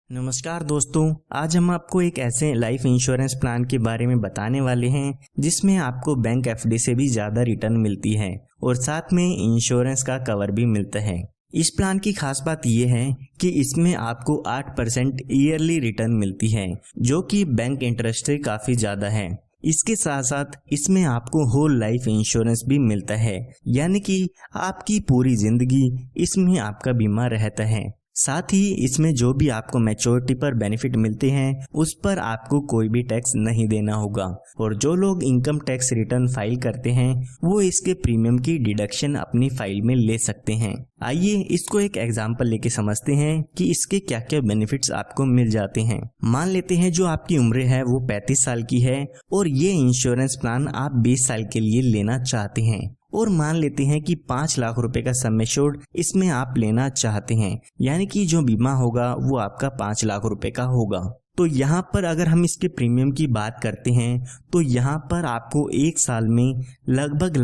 नमस्कार दोस्तों, आज हम आपको एक ऐसे लाइफ इंश्योरेंस प्लान के बारे में बताने वाले हैं जिसमें आपको बैंक एफडी से भी ज़्यादा रिटर्न मिलती है और साथ में इंश्योरेंस का कवर भी मिलता है। इस प्लान की खास बात यह है कि इसमें आपको 8% ईयरली रिटर्न मिलती है, जो कि बैंक इंटरेस्ट से काफ़ी ज़्यादा है। इसके साथ साथ इसमें आपको होल लाइफ इंश्योरेंस भी मिलता है, यानी कि आपकी पूरी जिंदगी इसमें आपका बीमा रहता है। साथ ही इसमें जो भी आपको मैच्योरिटी पर बेनिफिट मिलते हैं उस पर आपको कोई भी टैक्स नहीं देना होगा, और जो लोग इनकम टैक्स रिटर्न फाइल करते हैं वो इसके प्रीमियम की डिडक्शन अपनी फाइल में ले सकते हैं। आइए इसको एक एग्जांपल लेके समझते हैं कि इसके क्या क्या बेनिफिट्स आपको मिल जाते हैं। मान लेते हैं जो आपकी उम्र है वो 35 साल की है और ये इंश्योरेंस प्लान आप 20 साल के लिए लेना चाहते हैं, और मान लेते हैं कि 5 लाख रुपए का सम एश्योर्ड इसमें आप लेना चाहते हैं, यानी कि जो बीमा होगा वो आपका 5 लाख रुपए का होगा। तो यहाँ पर अगर हम इसके प्रीमियम की बात करते हैं तो यहाँ पर आपको एक साल में लगभग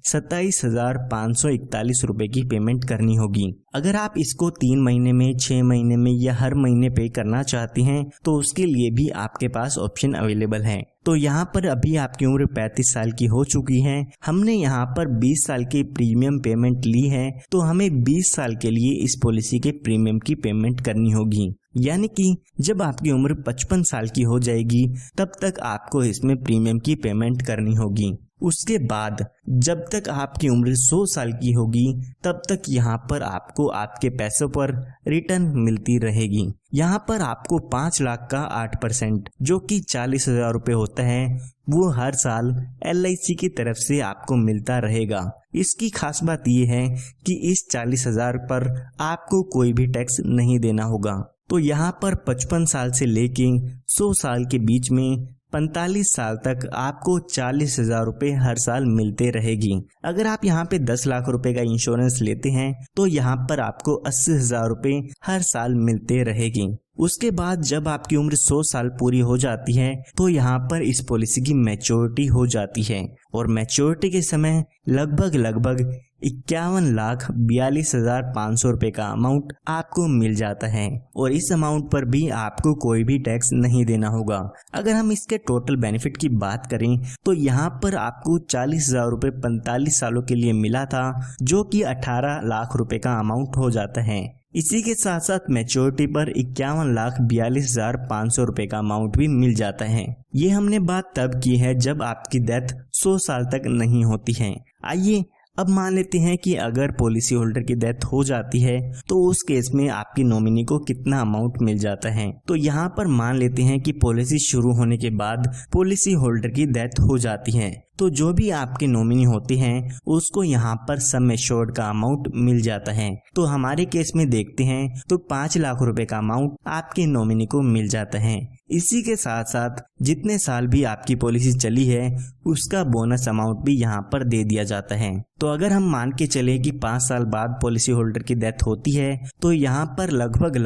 27,541 रुपए की पेमेंट करनी होगी। अगर आप इसको 3 महीने में, 6 महीने में या हर महीने पे करना चाहते हैं तो उसके लिए भी आपके पास ऑप्शन अवेलेबल है। तो यहाँ पर अभी आपकी उम्र 35 साल की हो चुकी है, हमने यहाँ पर 20 साल की प्रीमियम पेमेंट ली है, तो हमें 20 साल के लिए इस पॉलिसी के प्रीमियम की पेमेंट करनी होगी। यानी कि जब आपकी उम्र 55 साल की हो जाएगी तब तक आपको इसमें प्रीमियम की पेमेंट करनी होगी। उसके बाद जब तक आपकी उम्र 100 साल की होगी तब तक यहाँ पर आपको आपके पैसों पर रिटर्न मिलती रहेगी। यहाँ पर आपको 5 लाख का 8% जो कि 40,000 रुपये होता है वो हर साल LIC की तरफ से आपको मिलता रहेगा। इसकी खास बात यह है कि इस 40,000 पर आपको कोई भी टैक्स नहीं देना होगा। तो यहाँ पर 55 साल से लेके 100 साल के बीच में 45 साल तक आपको 40,000 रुपये हर साल मिलते रहेगी। अगर आप यहाँ पे 10 लाख रुपए का इंश्योरेंस लेते हैं तो यहाँ पर आपको 80,000 रुपये हर साल मिलते रहेगी। उसके बाद जब आपकी उम्र 100 साल पूरी हो जाती है तो यहाँ पर इस पॉलिसी की मैच्योरिटी हो जाती है, और मैच्योरिटी के समय लगभग 51,42,500 रुपये का अमाउंट आपको मिल जाता है, और इस अमाउंट पर भी आपको कोई भी टैक्स नहीं देना होगा। अगर हम इसके टोटल बेनिफिट की बात करें तो यहाँ पर आपको 40,000 रुपये 45 सालों के लिए मिला था, जो कि 18 लाख रुपए का अमाउंट हो जाता है। इसी के साथ साथ मैच्योरिटी पर 51,42,500 रुपए का अमाउंट भी मिल जाता है। ये हमने बात तब की है जब आपकी डेथ 100 साल तक नहीं होती है। आइए अब मान लेते हैं कि अगर पॉलिसी होल्डर की डेथ हो जाती है तो उस केस में आपकी नॉमिनी को कितना अमाउंट मिल जाता है। तो यहाँ पर मान लेते हैं कि पॉलिसी शुरू होने के बाद पॉलिसी होल्डर की डेथ हो जाती है, तो जो भी आपके नॉमिनी होते हैं उसको यहाँ पर सम एश्योर्ड का अमाउंट मिल जाता है। तो हमारे केस में देखते हैं तो 5 लाख रुपए का अमाउंट आपके नॉमिनी को मिल जाता है। इसी के साथ साथ जितने साल भी आपकी पॉलिसी चली है उसका बोनस अमाउंट भी यहाँ पर दे दिया जाता है। तो अगर हम मान के चले कि 5 साल बाद पॉलिसी होल्डर की डेथ होती है तो यहाँ पर लगभग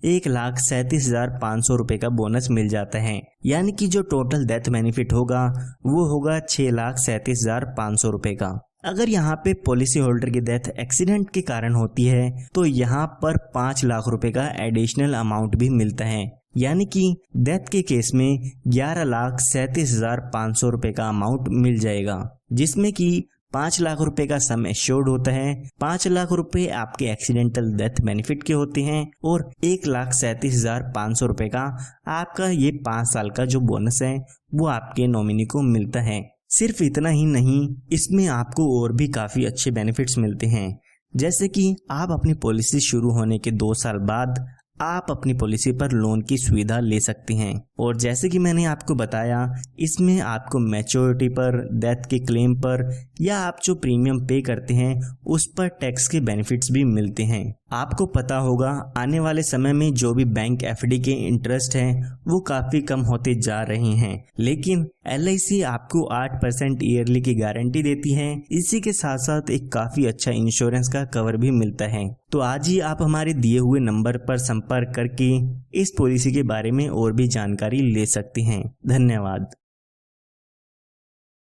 1,37,500 रुपए का बोनस मिल जाता है, यानी कि जो टोटल डेथ बेनिफिट होगा वो होगा 6,37,500 रुपए का। अगर यहाँ पे पॉलिसी होल्डर की डेथ एक्सीडेंट के कारण होती है तो यहाँ पर 5 लाख रुपए का एडिशनल अमाउंट भी मिलता है, यानी कि डेथ के केस में 11,37,500 रुपए का अमाउंट मिल जाएगा, जिसमें कि 5 लाख रुपए का सम एश्योर्ड होता है, 5 लाख रुपए आपके एक्सीडेंटल डेथ बेनिफिट के होते हैं, और 1,37,500 रुपए का आपका ये 5 साल का जो बोनस है वो आपके नॉमिनी को मिलता है। सिर्फ इतना ही नहीं, इसमें आपको और भी काफ़ी अच्छे बेनिफिट्स मिलते हैं, जैसे कि आप अपनी पॉलिसी शुरू होने के 2 साल बाद आप अपनी पॉलिसी पर लोन की सुविधा ले सकते हैं, और जैसे कि मैंने आपको बताया इसमें आपको मैच्योरिटी पर, डेथ के क्लेम पर या आप जो प्रीमियम पे करते हैं उस पर टैक्स के बेनिफिट्स भी मिलते हैं। आपको पता होगा आने वाले समय में जो भी बैंक एफडी के इंटरेस्ट हैं वो काफ़ी कम होते जा रहे हैं, लेकिन LIC आपको 8% ईयरली की गारंटी देती है। इसी के साथ साथ एक काफ़ी अच्छा इंश्योरेंस का कवर भी मिलता है। तो आज ही आप हमारे दिए हुए नंबर पर संपर्क करके इस पॉलिसी के बारे में और भी जानकारी ले सकते हैं। धन्यवाद।